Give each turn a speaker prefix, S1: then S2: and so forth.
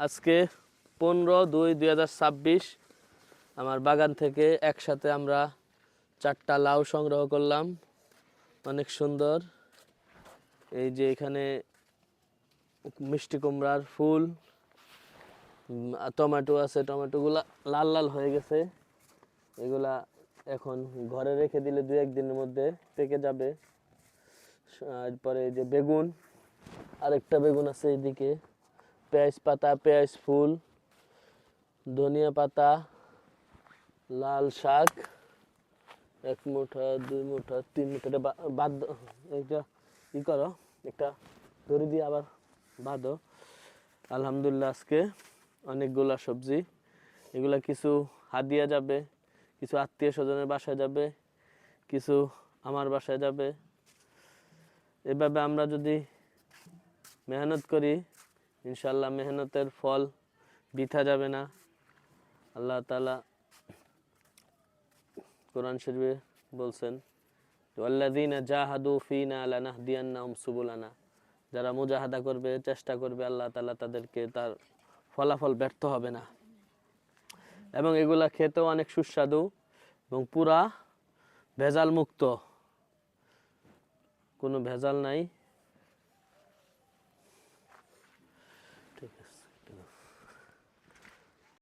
S1: আজকে 15/2/2026 আমার বাগান থেকে একসাথে আমরা 4টা লাউ সংগ্রহ করলাম। অনেক সুন্দর। এই যে এখানে মিষ্টি কুমড়ার ফুল, টমেটো আছে, টমেটোগুলা লাল লাল হয়ে গেছে। এগুলা এখন ঘরে রেখে দিলে 2-1 দিনের মধ্যে পেকে যাবে। এরপরে এই যে বেগুন, আরেকটা বেগুন আছে এইদিকে, পেঁয়াজ পাতা, পেঁয়াজ ফুল, ধনিয়া পাতা, লাল শাক, 1 মুঠা 2 মুঠা 3 মুঠা বাদ একটা ই করো, একটা দড়ি দিয়ে আবার বাঁধো। আলহামদুলিল্লাহ আজকে অনেকগুলা সবজি। এগুলা কিছু হাদিয়া যাবে, কিছু আত্মীয় স্বজনের বাসায় যাবে, কিছু আমার বাসায় যাবে। এভাবে আমরা যদি মেহনত করি, ইনশাল্লাহ মেহনতের ফল বৃথা যাবে না। আল্লাহ তাআলা কোরআন শরীফে বলছেন, ওয়াল্লাযীনা জাহাদু ফীনা লানাহদিয়ান্নাহুম সুবুলানা। যারা মুজাহাদা করবে, চেষ্টা করবে, আল্লাহ তাআলা তাদেরকে তার ফলাফল ব্যর্থ হবে না। এবং এগুলা খেতেও অনেক সুস্বাদু এবং পুরা ভেজাল মুক্ত, কোনো ভেজাল নাই।